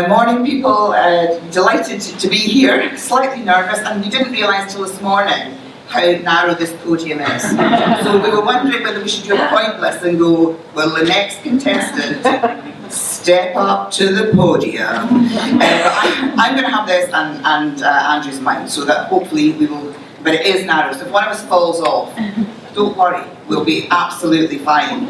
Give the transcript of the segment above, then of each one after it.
Morning people, delighted to be here, slightly nervous, and we didn't realise till this morning how narrow this podium is. So we were wondering whether we should do a pointless and go, will the next contestant step up to the podium? But I'm going to have this and Andrew's mine, so that hopefully we will, but it is narrow, so if one of us falls off, don't worry, we'll be absolutely fine.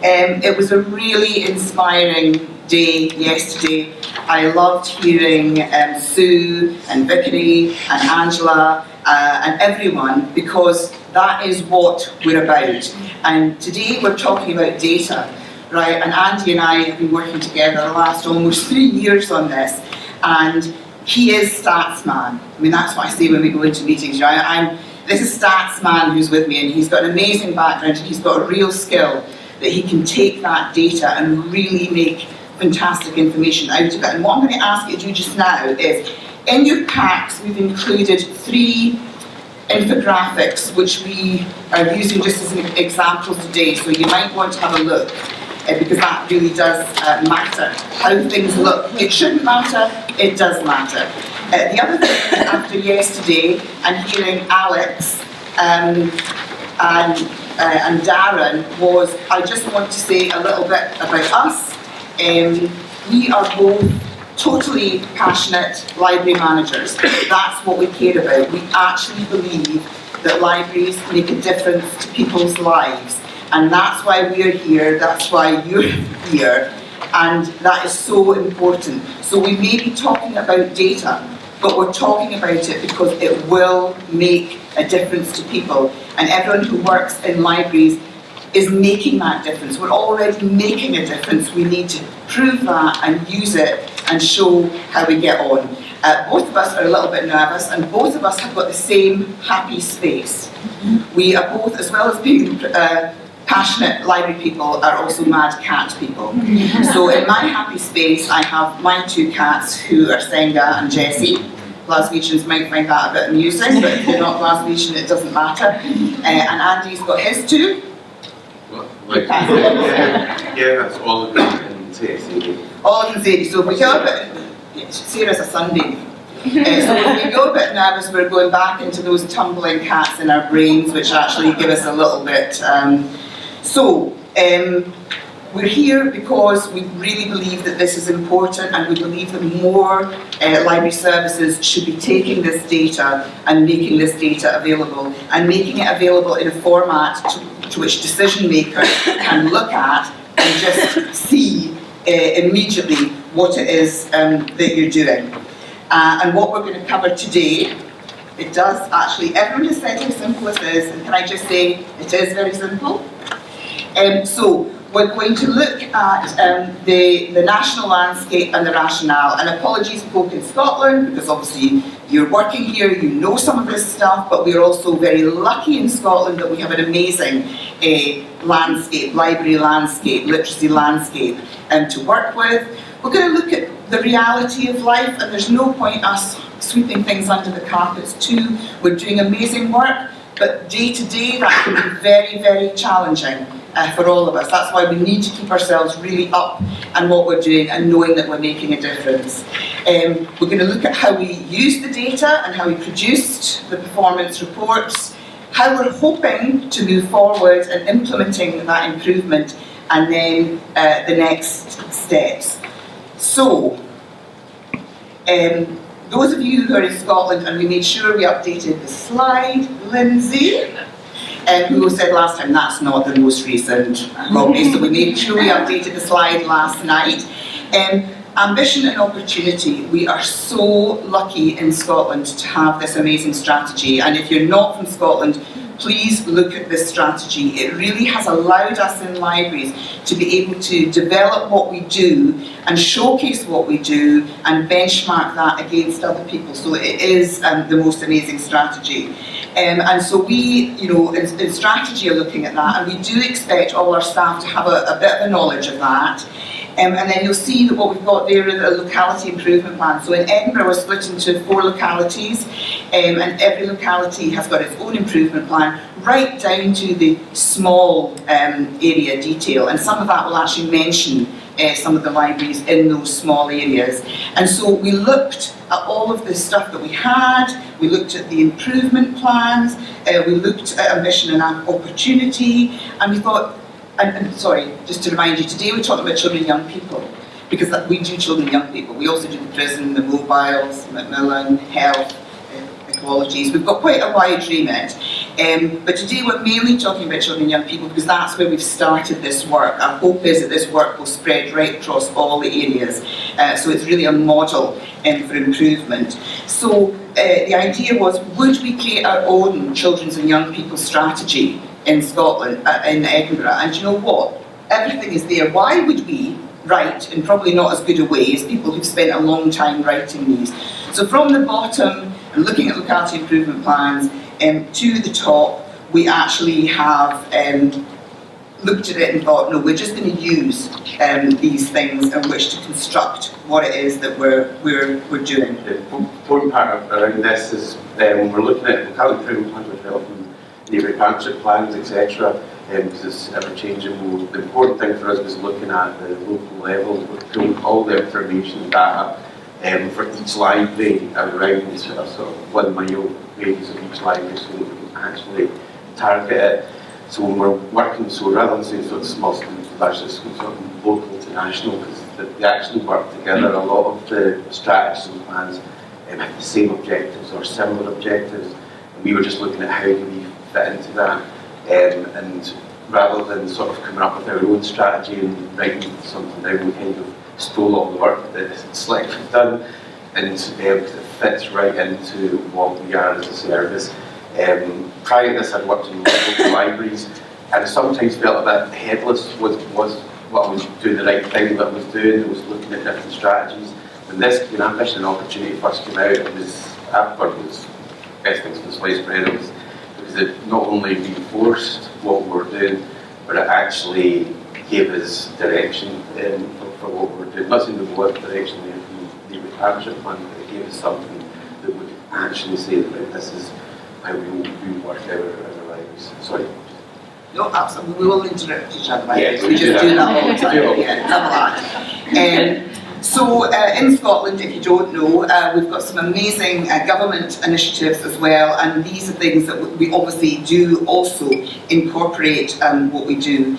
It was a really inspiring day yesterday. I loved hearing Sue and Vickery and Angela and everyone, because that is what we're about. And today we're talking about data, right? And Andy and I have been working together the last almost 3 years on this, and he is stats man. I mean, that's what I say when we go into meetings. You know, this is stats man who's with me, and he's got an amazing background, and he's got a real skill that he can take that data and really make fantastic information out of it. And what I'm going to ask you to do just now is, in your packs we've included 3 infographics which we are using just as an example today, so you might want to have a look, because that really does matter, how things look. It shouldn't matter, it does matter. The other thing, after yesterday and hearing Alex and Darren, was I just want to say a little bit about us. We are both totally passionate library managers. That's what we care about. We actually believe that libraries make a difference to people's lives, and that's why we're here, that's why you're here, and that is so important. So we may be talking about data, but we're talking about it because it will make a difference to people, and everyone who works in libraries is making that difference. We're already making a difference. We need to prove that and use it and show how we get on. Both of us are a little bit nervous, and both of us have got the same happy space. We are both, as well as being passionate library people, are also mad cat people. So in my happy space, I have my 2 cats, who are Senga and Jessie. Glaswegians might find that a bit amusing, but if you're not Glaswegian, it doesn't matter. And Andy's got his 2. Yeah, that's all of them in Sadie. All in Sadie. So if we go a bit, Sarah's a Sunday. So if we go a bit nervous, we're going back into those tumbling cats in our brains, which actually give us a little bit. We're here because we really believe that this is important, and we believe that more library services should be taking this data and making this data available, and making it available in a format to which decision makers can look at and just see immediately what it is that you're doing. And what we're going to cover today, it does actually, everyone has said how simple it is, and can I just say, it is very simple. So we're going to look at the national landscape and the rationale, and apologies for folk in Scotland, because obviously you're working here, you know some of this stuff, but we're also very lucky in Scotland that we have an amazing landscape, library landscape, literacy landscape to work with. We're going to look at the reality of life, and there's no point us sweeping things under the carpets too. We're doing amazing work, but day to day that can be very, very challenging for all of us. That's why we need to keep ourselves really up and what we're doing and knowing that we're making a difference. We're going to look at how we use the data and how we produced the performance reports, how we're hoping to move forward and implementing that improvement, and then the next steps. So, those of you who are in Scotland, and we made sure we updated the slide, Lindsay, who said last time that's not the most recent copy, so we made sure we updated the slide last night. Ambition and opportunity. We are so lucky in Scotland to have this amazing strategy, and if you're not from Scotland, please look at this strategy. It really has allowed us in libraries to be able to develop what we do and showcase what we do and benchmark that against other people. So it is the most amazing strategy. And so we, in strategy are looking at that, and we do expect all our staff to have a bit of a knowledge of that. And then you'll see that what we've got there is a locality improvement plan. So in Edinburgh we're split into 4 localities, and every locality has got its own improvement plan, right down to the small area detail. And some of that will actually mention some of the libraries in those small areas. And so we looked at all of the stuff that we had, we looked at the improvement plans, we looked at ambition and opportunity, and we thought, and sorry, just to remind you, today we're talking about children and young people, because we do children and young people. We also do the prison, the mobiles, Macmillan, health, ecologies. We've got quite a wide remit. But today we're mainly talking about children and young people because that's where we've started this work. Our hope is that this work will spread right across all the areas. So it's really a model for improvement. So the idea was, would we create our own children's and young people strategy in Scotland, in Edinburgh? And you know what? Everything is there. Why would we write in probably not as good a way as people who've spent a long time writing these? So from the bottom, and looking at locality improvement plans, to the top, we actually have looked at it and thought, no, we're just going to use these things in which to construct what it is that we're doing. The important part around this is when we're looking at locality improvement plans, we're developing neighbourhood partnership plans, etc. Because it's ever changing. The important thing for us was looking at the local level, pulling all the information data for each library around a sort of 1 mile radius of each library, so that we can actually target it. So when we're working, so rather than saying sort of small schools, large schools, sort of local to national, because they actually work together. A lot of the strategies and plans have the same objectives or similar objectives, and we were just looking at how do we fit into that. And rather than sort of coming up with our own strategy and writing something down, we kind of stole all the work that Select have done, and it fits right into what we are as a service. Prior to this, I'd worked in local libraries, and I sometimes felt a bit headless was what I was doing the right thing that I was doing. I was looking at different strategies. When this ambition and opportunity first came out, it was best things for sliced bread. It was because it not only reinforced what we were doing, but it actually gave us direction for what we were doing. Not saying there was direction there from the partnership plan, but it gave us something that would actually say that this is how we work our lives. Sorry. No, absolutely. We will interrupt each other. Yeah, we just do that all the time. Yeah, love that. So in Scotland, if you don't know, we've got some amazing government initiatives as well, and these are things that we obviously do also incorporate what we do.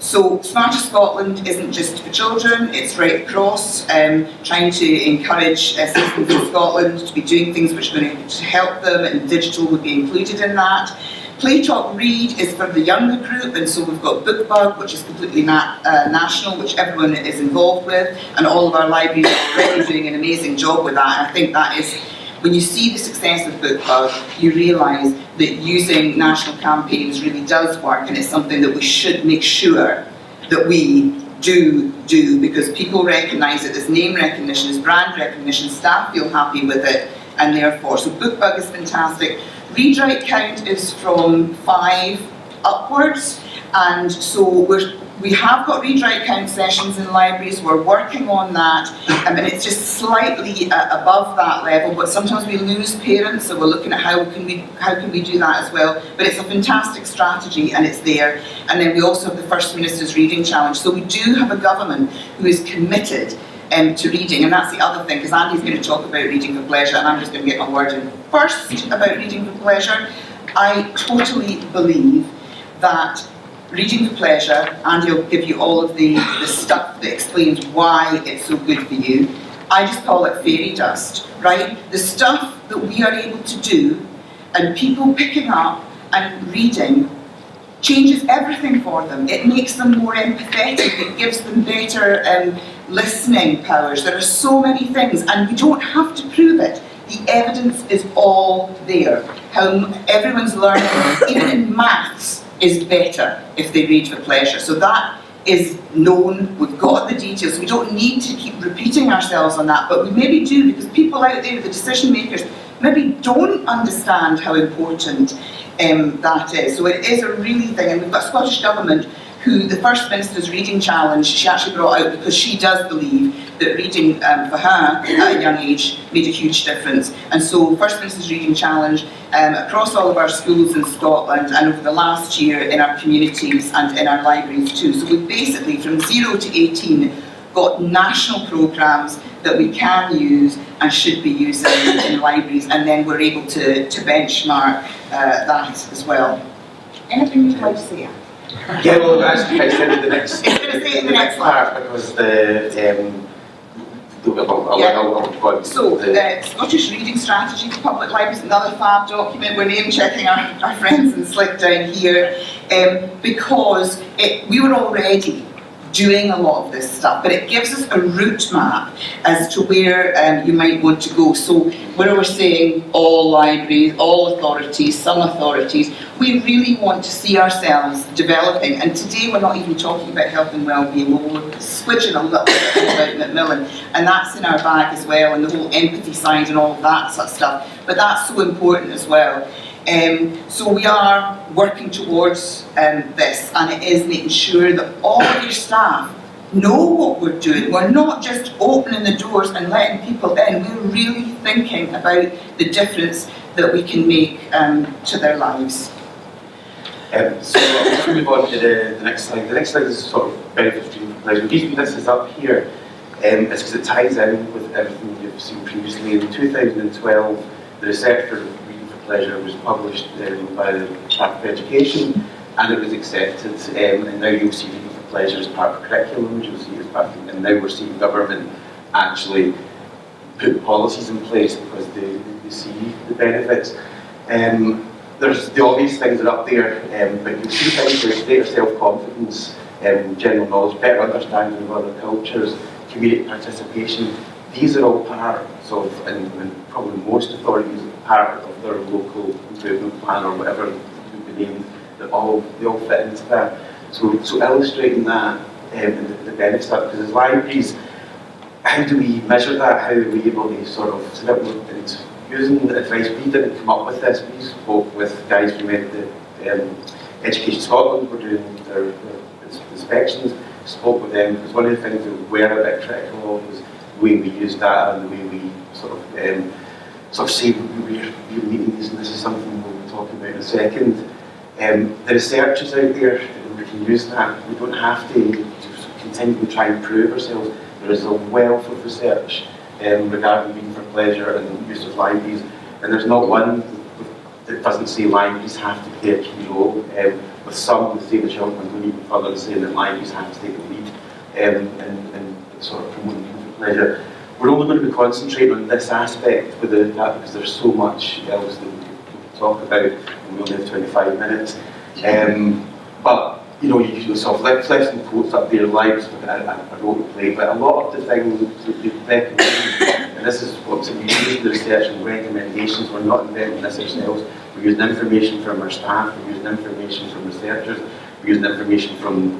So Smarter Scotland isn't just for children, it's right across, trying to encourage citizens in Scotland to be doing things which are going to help them, and digital would be included in that. Play Talk Read is for the younger group, and so we've got BookBug, which is completely national, which everyone is involved with, and all of our libraries are already doing an amazing job with that. And I think that is, when you see the success of BookBug, you realise that using national campaigns really does work, and it's something that we should make sure that we do, because people recognise it, there's name recognition, there's brand recognition, staff feel happy with it, and therefore, so BookBug is fantastic. Read Write Count is from 5 upwards, and so we have got Read Write Count sessions in libraries. We're working on that, and it's just slightly above that level, but sometimes we lose parents, so we're looking at how can we do that as well. But it's a fantastic strategy, and it's there. And then we also have the First Minister's Reading Challenge. So we do have a government who is committed to reading, and that's the other thing, because Andy's going to talk about reading for pleasure, and I'm just going to get my word in first about reading for pleasure. I totally believe that reading for pleasure, Andy will give you all of the stuff that explains why it's so good for you. I just call it fairy dust, right? The stuff that we are able to do, and people picking up and reading, changes everything for them. It makes them more empathetic, it gives them better listening powers. There are so many things, and we don't have to prove it. The evidence is all there. How everyone's learning, even in maths, is better if they read for pleasure. So that is known, we've got the details. We don't need to keep repeating ourselves on that, but we maybe do, because people out there, the decision makers, maybe don't understand how important that is. So it is a really thing, and we've got a Scottish Government who the First Minister's Reading Challenge she actually brought out because she does believe that reading for her at a young age made a huge difference. And so First Minister's Reading Challenge across all of our schools in Scotland and over the last year in our communities and in our libraries too. So we basically, from 0 to 18, got national programmes that we can use and should be using in libraries, and then we're able to benchmark that as well. Anything you'd like to say? Yeah, well, that's I said in the next. It's going to say in the next part because So, the Scottish Reading Strategy for Public Libraries, another fab document. We're name checking our friends and Slick down here because we were already doing a lot of this stuff, but it gives us a route map as to where you might want to go. So where we're saying all libraries, all authorities, some authorities, we really want to see ourselves developing. And today we're not even talking about health and well-being, we're squidging a little bit about Macmillan, and that's in our bag as well, and the whole empathy side and all of that sort of stuff. But that's so important as well. So we are working towards this, and it is making sure that all of your staff know what we're doing. We're not just opening the doors and letting people in, we're really thinking about the difference that we can make to their lives. So let's move on to the next slide. The next slide is sort of benefits reading for pleasure. The reason this is up here is because it ties in with everything you've seen previously. In 2012, the research for Pleasure was published by the Department of Education, and it was accepted. And now you'll see Reading for Pleasure as part of curriculum. You'll see it as part of, and now we're seeing government actually put policies in place because they see the benefits. There's the obvious things that are up there, but you'll see things like greater self-confidence, general knowledge, better understanding of other cultures, community participation. These are all parts of, and probably most authorities, part of their local improvement plan or whatever it would be named, they all fit into that. So illustrating that and the benefits of that, because as libraries, how do we measure that? How are we able to sort of sit up and using the advice? We didn't come up with this. We spoke with guys from Education Scotland, were doing their inspections, spoke with them, because one of the things that we were a bit critical of was the way we use data and the way we sort of say we're meeting these, and this is something we'll be talking about in a second. The research is out there, and we can use that. We don't have to continue to try and prove ourselves. There is a wealth of research regarding reading for pleasure and the use of libraries, and there's not one that doesn't say libraries have to play a key role. With some, with Save the Children, I'm going even further and saying that libraries have to take the lead in sort of promoting reading for pleasure. We're only going to be concentrating on this aspect within that because there's so much else that we could talk about, and we only have 25 minutes. But you know, you sort of left some quotes up there, lives a role to play, but a lot of the things that we recommend, and this is what's in the research and recommendations, we're not inventing this ourselves. We're using information from our staff, we're using information from researchers, we're using information from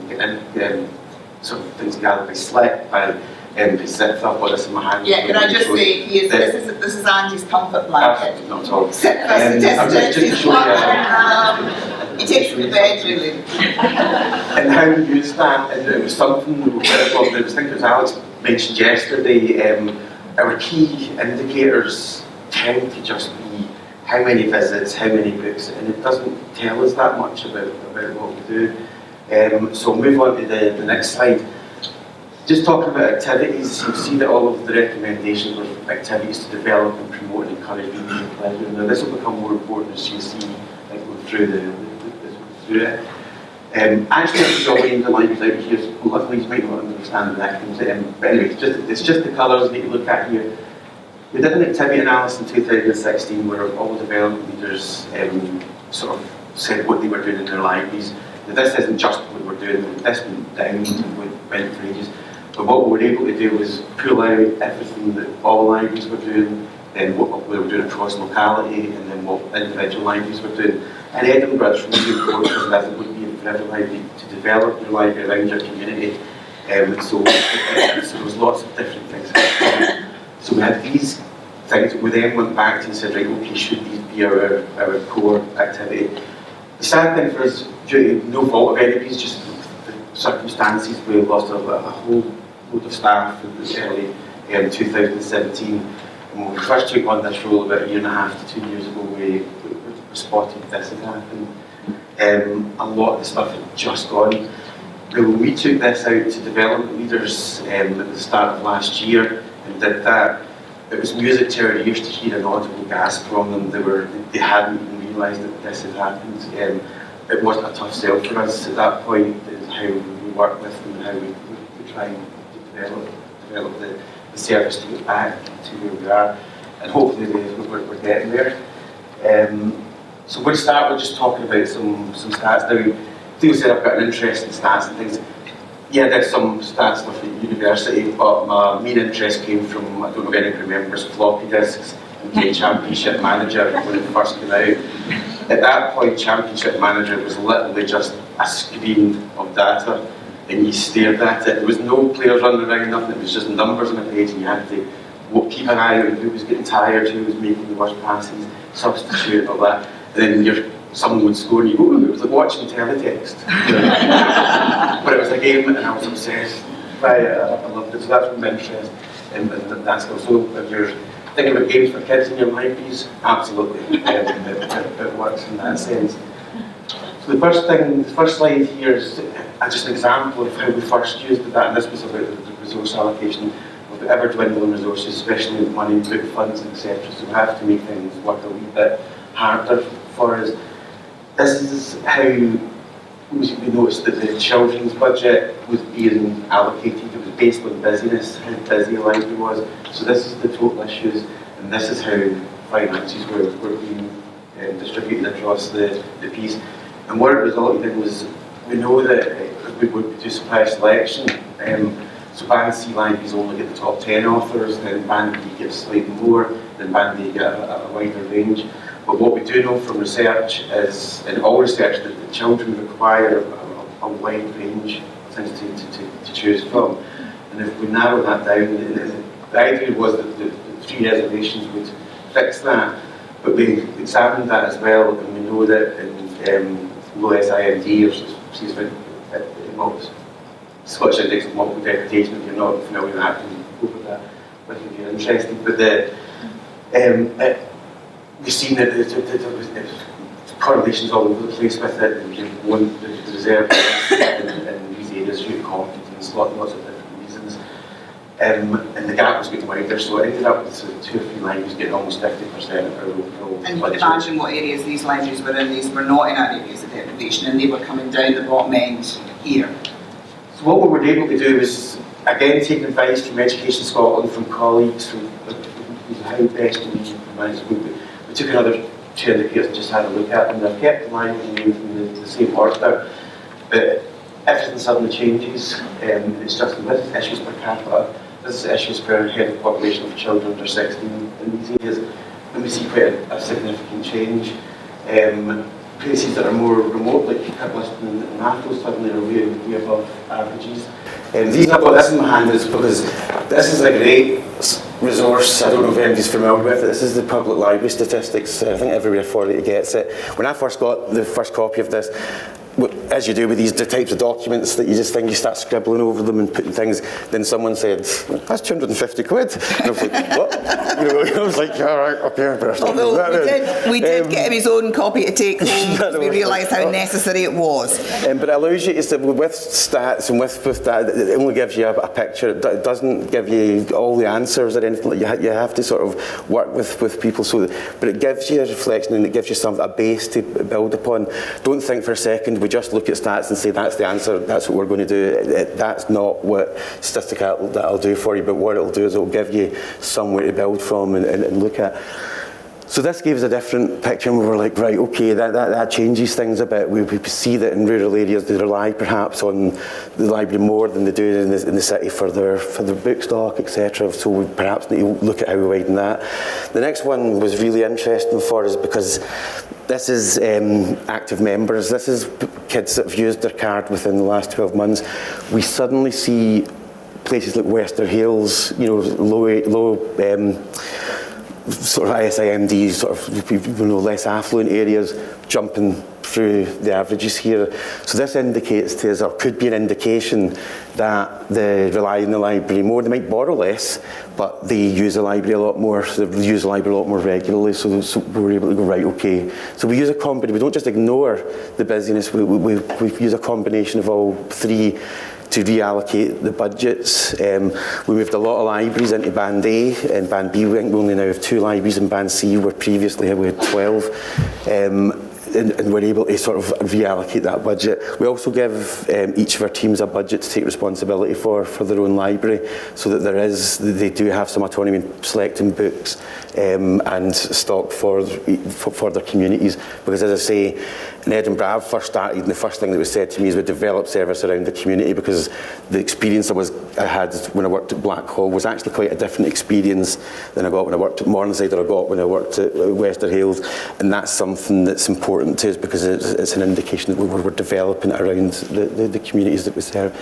sort of things gathered by Slick, by I've got this in my hand. Yeah, can I just say, this is Andy's comfort blanket. Absolutely not at all. Just to show you. He takes me to bed, really. And how we use that, and it was something that we I think it was Alex mentioned yesterday, our key indicators tend to just be how many visits, how many books, and it doesn't tell us that much about what we do. So move on to the next slide. Just talking about activities, you'll see that all of the recommendations were activities to develop and promote and encourage reading and pleasure. Now this will become more important as you see, like go through it. Actually, I'm drawing the lines out here, so luckily you might not understand the acronyms, but anyway, it's just the colours that you look at here. We did an activity analysis in 2016 where all the development leaders sort of said what they were doing in their libraries. Now, this isn't just what we're doing, this went down and went for ages. But what we were able to do was pull out everything that all libraries were doing, and what we were doing across locality, and then what individual libraries were doing. And Edinburgh is really important, as it would be for every library, to develop your library around your community. So there was lots of different things happening. So we had these things, we then went back to and said, right, okay, should these be our core activity? The sad thing for us, due to no fault of anybody's, just the circumstances, we lost a whole load of staff. It was early 2017. And when we first took on this role about a year and a half to 2 years ago, we spotted this had happened. A lot of the stuff had just gone. When we took this out to development leaders at the start of last year and did that, it was music to our ears to hear an audible gasp from them. They hadn't even realised that this had happened. It wasn't a tough sell for us at that point. Is how we work with them and how we try and develop the service to get back to where we are. And hopefully we're getting there. So we'll start with just talking about some stats. Now, Cleo said I've got an interest in stats and things. Yeah, there's some stats stuff at university, but my main interest came from, I don't know if anybody remembers, floppy disks and Championship Manager when it first came out. At that point, Championship Manager was literally just a screen of data, and you stared at it. There was no players running around, nothing. It was just numbers on a page, and you had to keep an eye on who was getting tired, who was making the worst passes, substitute, all that. And then someone would score and you go, it was like watching teletext. But it was a game and I was obsessed by it. I loved it. So that's my interest in that skill. So if you're thinking about games for kids in your libraries, absolutely. It works in that sense. So the first slide here is just an example of how we first used that, and this was about the resource allocation of the ever-dwindling resources, especially money, book funds, etc. So we have to make things work a wee bit harder for us. This is how we noticed that the children's budget was being allocated. It was based on busyness, how busy the library was. So this is the total issues, and this is how finances were being distributed across the piece. And what it resulted in was, we know that we would do supplier selection. So Band C libraries only get the top 10 authors, then Band B gets slightly more, then Band D get a wider range. But what we do know from research is, in all research, that the children require a wide range of things to choose from. And if we narrow that down, the idea was that the 3 reservations would fix that. But we examined that as well, and we know that in low SIMD, or Scottish Index of Multiple Interpretation, if you're not familiar with that, you can go over that if you're interested. But we've seen that there was correlations all over the place with it. The reserve in these areas due to competence, lots of different reasons. And the gap was getting wider, so it ended up with 2 or 3 libraries getting almost 50% of our overall And budget. imagine what areas these libraries were in. These were not in our areas of deprivation, and they were coming down the bottom end here. So what we were able to do is, again, take advice from Education Scotland, from colleagues, from how best do we manage. We took another 2 indicators and just had a look at them. They've kept the library name from the same order, but everything suddenly changes. It's just this is issues per capita, this is issues per head of population of children under 16 in these areas, and we see quite a significant change. Places that are more remote, like Kibliston and Mathos, suddenly are way above averages. These I've got this in my hand is because this is a great resource. I don't know if anybody's familiar with it. This is the public library statistics. I think everywhere 40 gets it. When I first got the first copy of this, as you do with these types of documents that you just think you start scribbling over them and putting things, then someone said, that's 250 quid. And I was like, what? I was like, all right, okay, I better stop. Although we did get him his own copy to take home because we realised how necessary it was. But it allows you to, with stats and with that, it only gives you a picture. It doesn't give you all the answers or anything. Like you have to sort of work with people. But it gives you a reflection and it gives you a base to build upon. Don't think for a second, we just look at stats and say that's the answer, that's what we're going to do. That's not what statistical that'll do for you, but what it'll do is it'll give you somewhere to build from and look at. So this gave us a different picture and we were like, right, okay, that changes things a bit. We see that in rural areas they rely perhaps on the library more than they do in the city for their book stock, etc. So we perhaps need to look at how we widen that. The next one was really interesting for us because this is active members. This is kids that have used their card within the last 12 months. We suddenly see places like Wester Hales, low sort of ISIMD, sort of less affluent areas, jumping through the averages here. So this indicates to us, or could be an indication, that they rely on the library more. They might borrow less, but they use the library a lot more. So they use the library a lot more regularly. So we're able to go, right, okay. So we use a combination. We don't just ignore the busyness. We use a combination of all three to reallocate the budgets. We moved a lot of libraries into Band A and Band B. We only now have 2 libraries in Band C, where previously we had 12. And we're able to sort of reallocate that budget. We also give each of our teams a budget to take responsibility for their own library, so that they do have some autonomy in selecting books and stock for their communities. Because as I say, in Edinburgh, I first started, and the first thing that was said to me is we develop service around the community, because the experience I had when I worked at Blackhall was actually quite a different experience than I got when I worked at Morningside, or I got when I worked at Wester Hales, and that's something that's important to us, because it's an indication that we're developing around the communities that we serve.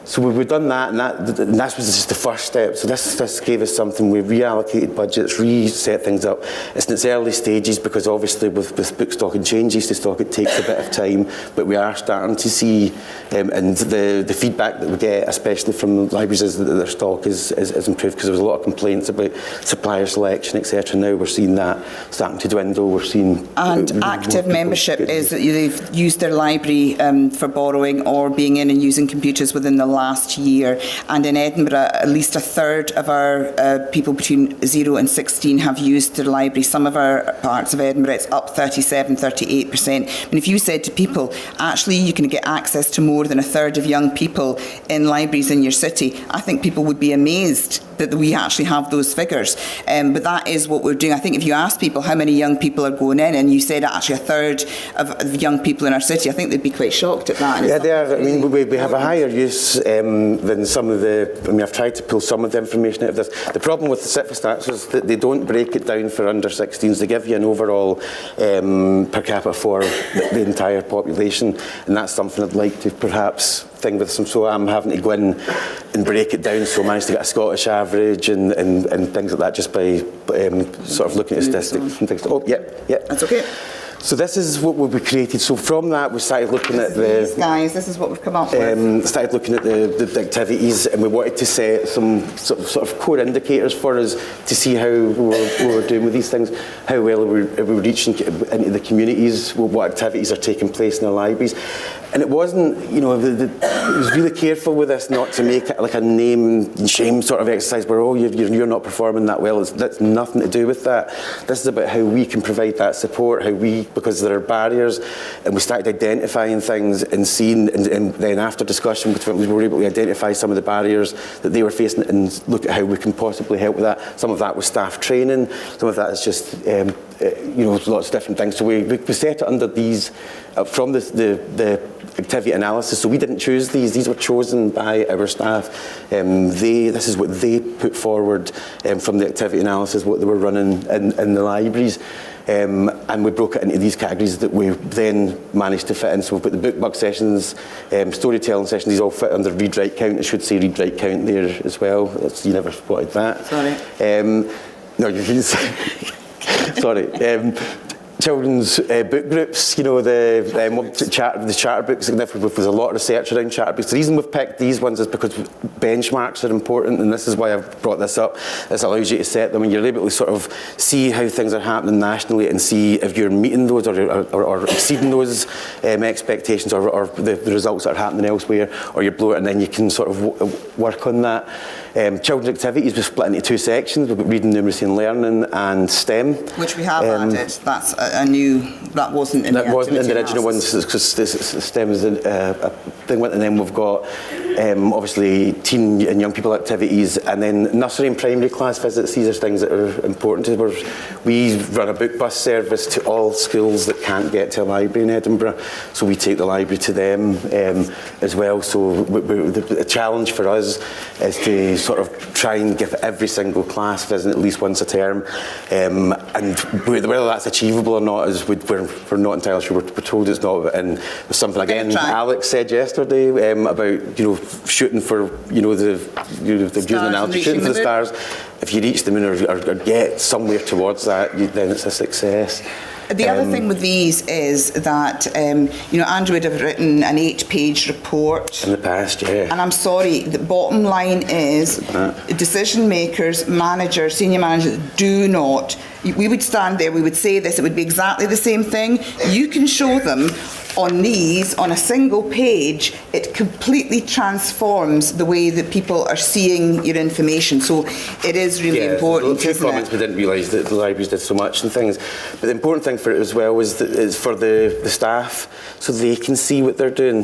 So we've done that, and that was just the first step. So this gave us something. We reallocated budgets, reset things up. It's in its early stages, because obviously with book stock and changes to stock, it takes a bit of time. But we are starting to see, and the feedback that we get, especially from libraries, is that their stock is improved, because there was a lot of complaints about supplier selection, etc. Now we're seeing that starting to dwindle. We're seeing active membership is that they've used their library for borrowing or being in and using computers within the last year. And in Edinburgh, at least a third of our people between 0 and 16 have used the library. Some of our parts of Edinburgh, it's up 37, 38%. And if you said to people, actually you can get access to more than a third of young people in libraries in your city, I think people would be amazed that we actually have those figures. But that is what we're doing. I think if you ask people how many young people are going in, and you said actually a third of young people in our city, I think they'd be quite shocked at that. Yeah, they are. I mean, we have a higher use than some of the. I mean, I've tried to pull some of the information out of this. The problem with the CITFA stats is that they don't break it down for under 16s. They give you an overall per capita for the entire population, and that's something I'd like to perhaps thing with some. So I'm having to go in and break it down. So I managed to get a Scottish average and things like that, just by sort of looking at statistics and things. Oh, yeah. That's okay. So this is what we created. So from that, we started looking at these guys. This is what we've come up with. Started looking at the activities, and we wanted to set some sort of core indicators for us to see how we were doing with these things, how well are we reaching into the communities, what activities are taking place in the libraries. And it wasn't, it was really careful with this not to make it like a name and shame sort of exercise where, you're not performing that well. That's nothing to do with that. This is about how we can provide that support, because there are barriers, and we started identifying things and seeing, and then after discussion between, we were able to identify some of the barriers that they were facing and look at how we can possibly help with that. Some of that was staff training, some of that is just, lots of different things. So we set it under these, from the activity analysis. So we didn't choose these were chosen by our staff. This is what they put forward from the activity analysis, what they were running in the libraries. And we broke it into these categories that we then managed to fit in. So we've got the book bug sessions, storytelling sessions, these all fit under read write count. It should say read write count there as well. You never spotted that. Sorry. No, you can say. Sorry. Children's book groups, the charter books, there's a lot of research around charter books. The reason we've picked these ones is because benchmarks are important, and this is why I've brought this up. This allows you to set them, and you're able to sort of see how things are happening nationally and see if you're meeting those or exceeding those expectations, or the results that are happening elsewhere, or you're below it, and then you can sort of work on that. Children's activities we split into 2 sections. We've got reading, numeracy and learning, and STEM. Which we have added. That's a new, that wasn't in the original ones, because STEM is a thing. And then we've got obviously teen and young people activities, and then nursery and primary class visits. These are things that are important to us. We run a book bus service to all schools that can't get to a library in Edinburgh, so we take the library to them as well. So the challenge for us is to sort of try and give every single class visit at least once a term, and whether that's achievable or not is we're not entirely sure. We're told it's not, and there's something again Alex said yesterday about shooting for the using analogy, shooting for the stars. If you reach the moon or get somewhere towards that, then it's a success. The other thing with these is that, Andrew would have written an 8-page report. In the past, yeah. And I'm sorry, the bottom line is decision makers, managers, senior managers do not, we would stand there, we would say this, it would be exactly the same thing. You can show them on these, on a single page, it completely transforms the way that people are seeing your information. So it is really important. A few comments we didn't realise that the libraries did so much and things. But the important thing for it as well is for the staff, so they can see what they're doing.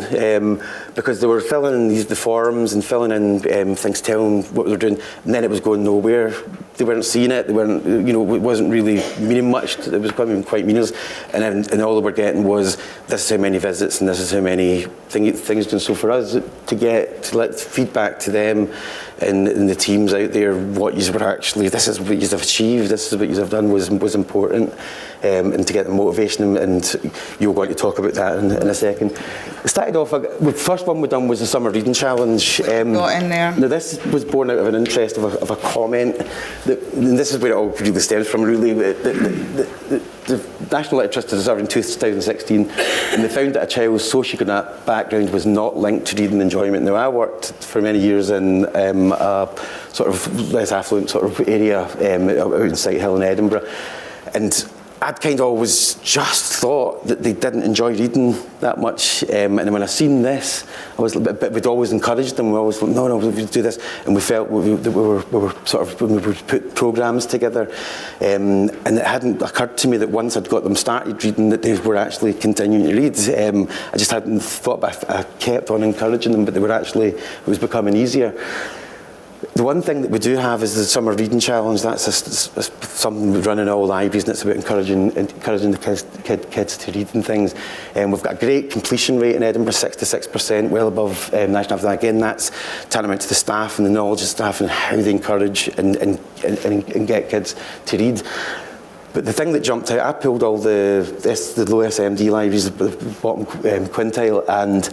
Because they were filling in the forms and filling in things, telling what they're doing, and then it was going nowhere. They weren't seeing it. They weren't, it wasn't really meaning much. It was quite meaningless. And all they were getting was, this is how many visits and this is how many things done. So for us to let feedback to them and the teams out there, what you were actually, this is what you have achieved, this is what you have done was important. And to get the motivation, and you're going to talk about that in a second. It started off, the first one we done was the Summer Reading Challenge. Got in there. Now this was born out of an interest of a comment, and this is where it all really stems from, really. The National Literacy Trust was in 2016, and they found that a child's socioeconomic background was not linked to reading enjoyment. Now, I worked for many years in a sort of less affluent sort of area out in Sighthill in Edinburgh, and I'd kind of always just thought that they didn't enjoy reading that much, and when I seen this, but we'd always encouraged them. We always thought, no, we do this, and we felt that we were sort of, when we would put programmes together, and it hadn't occurred to me that once I'd got them started reading, that they were actually continuing to read. I just hadn't thought, but I kept on encouraging them, but it was becoming easier. The one thing that we do have is the Summer Reading Challenge. That's something we run in all libraries, and it's about encouraging the kids to read and things. We've got a great completion rate in Edinburgh, 66%, well above national average. Again, that's tantamount to the staff and the knowledge of staff and how they encourage and get kids to read. But the thing that jumped out, I pulled all the low SMD libraries, the bottom quintile, and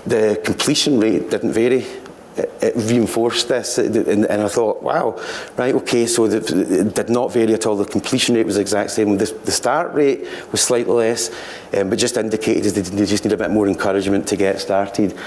the completion rate didn't vary. It reinforced this, and I thought, wow, right, okay, so it did not vary at all. The completion rate was the exact same. The start rate was slightly less, but just indicated they just need a bit more encouragement to get started.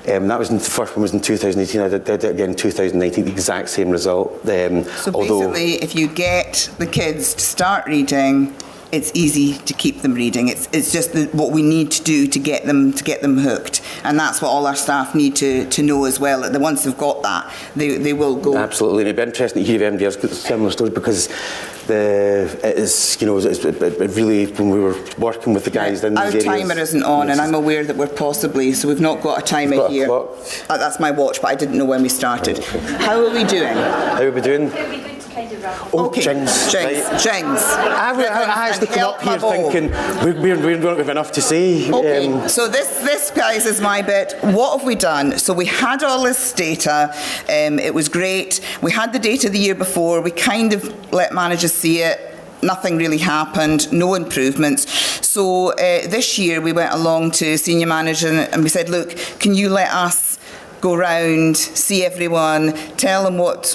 That was the first one was in 2018. I did it again in 2019, the exact same result. So basically, if you get the kids to start reading, it's easy to keep them reading. It's just what we need to do to get them hooked, and that's what all our staff need to know as well. That once they've got that, they will go. Absolutely, and it'd be interesting to hear if anybody else got similar stories, because it really, when we were working with the guys in these areas. Our timer isn't on, and I'm aware that we're possibly, so we've not got a timer here. That's my watch, but I didn't know when we started. How are we doing? How are we doing? Okay, Jings. I was looking up here thinking, we don't have enough to say. Okay, so this, guys, is my bit. What have we done? So we had all this data. It was great. We had the data the year before. We kind of let managers see it. Nothing really happened, no improvements. So this year we went along to senior manager and we said, look, can you let us go round, see everyone, tell them what's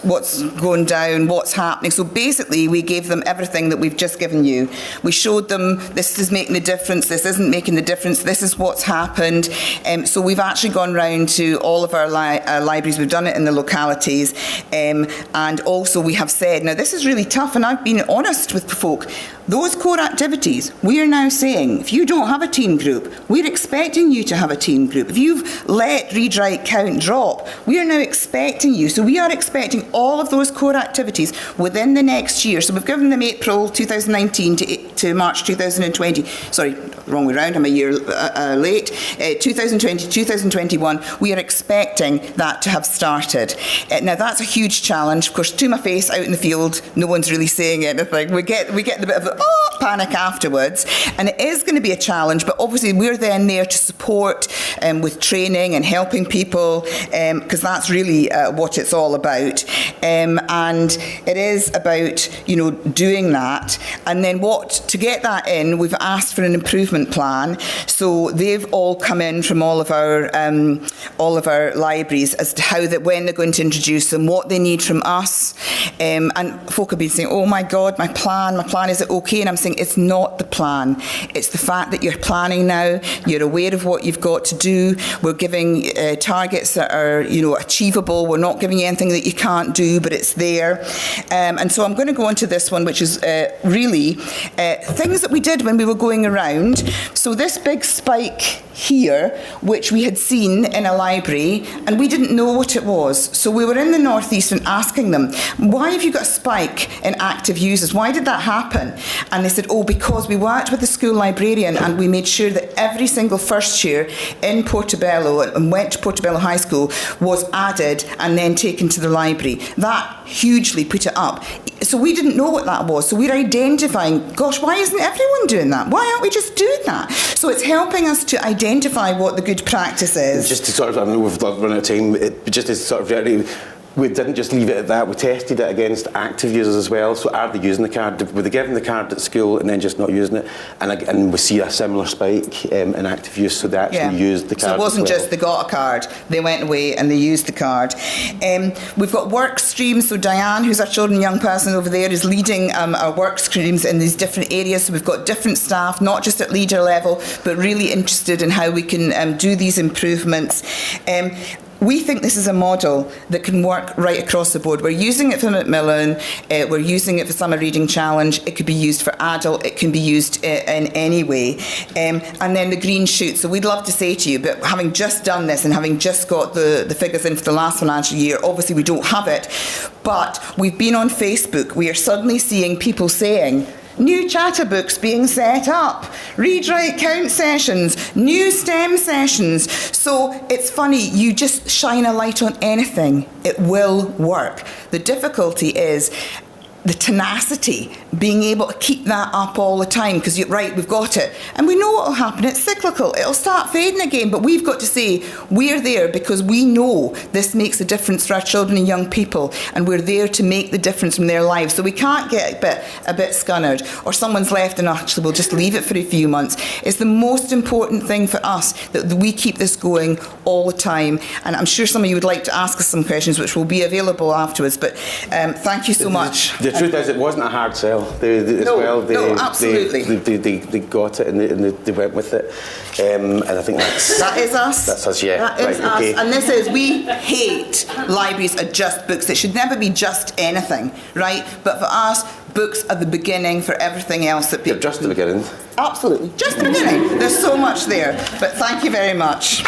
going down, what's happening. So basically we gave them everything that we've just given you. We showed them this is making a difference, this isn't making the difference, this is what's happened. So we've actually gone round to all of our libraries, we've done it in the localities, and also we have said, now this is really tough, and I've been honest with folk, those core activities, we are now saying, if you don't have a team group, we're expecting you to have a team group. If you've let read, write, count, drop, we are now expecting you. So we are expecting all of those core activities within the next year. So we've given them April 2019 to March 2020. Sorry, wrong way round, I'm a year late. 2020, 2021, we are expecting that to have started. Now that's a huge challenge. Of course, to my face, out in the field, no one's really saying anything. We get the bit of panic afterwards, and it is going to be a challenge, but obviously we're then there to support with training and helping people, because that's really what it's all about, and it is about doing that. And then to get that in, we've asked for an improvement plan. So they've all come in from all of our libraries as to when they're going to introduce them, what they need from us, and folk have been saying, oh my God, my plan, is it okay? And I'm saying saying it's not the plan. It's the fact that you're planning now, you're aware of what you've got to do. We're giving targets that are, achievable. We're not giving you anything that you can't do, but it's there. And so I'm going to go on to this one, which is really things that we did when we were going around. So this big spike here, which we had seen in a library, and we didn't know what it was. So we were in the Northeast and asking them, why have you got a spike in active users? Why did that happen? And they said, because we worked with the school librarian and we made sure that every single first year in Portobello, and went to Portobello High School, was added and then taken to the library. That hugely put it up. So we didn't know what that was. So we're identifying, gosh, why isn't everyone doing that? Why aren't we just doing that? So it's helping us to identify what the good practice is. Just to sort of, I know we've run out of time, just to sort of really, we didn't just leave it at that. We tested it against active users as well. So are they using the card? Were they given the card at school and then just not using it? And we see a similar spike in active use. So they actually used the card. So it wasn't just they got a card. They went away and they used the card. We've got work streams. So Diane, who's our children and young person over there, is leading our work streams in these different areas. So we've got different staff, not just at leader level, but really interested in how we can do these improvements. We think this is a model that can work right across the board. We're using it for Macmillan, we're using it for Summer Reading Challenge, it could be used for adult, it can be used in any way. And then the green shoot. So we'd love to say to you, but having just done this and having just got the figures in for the last financial year, obviously we don't have it, but we've been on Facebook, we are suddenly seeing people saying, new chatterbooks being set up, read, write, count sessions, new STEM sessions. So it's funny, you just shine a light on anything, it will work. The difficulty is the tenacity, being able to keep that up all the time, because you're right, we've got it. And we know what will happen, it's cyclical, it'll start fading again, but we've got to say, we're there because we know this makes a difference for our children and young people, and we're there to make the difference in their lives. So we can't get a bit scunnered, or someone's left and actually we'll just leave it for a few months. It's the most important thing for us that we keep this going all the time. And I'm sure some of you would like to ask us some questions, which will be available afterwards, but thank you so much. The truth is, it wasn't a hard sell. They absolutely. They got it and they went with it. And I think that is us. That's us, yeah. That is us. Okay. And this is, we hate libraries are just books. It should never be just anything, right? But for us, books are the beginning for everything else that people... They're just the beginning. Absolutely. Just the beginning. There's so much there. But thank you very much.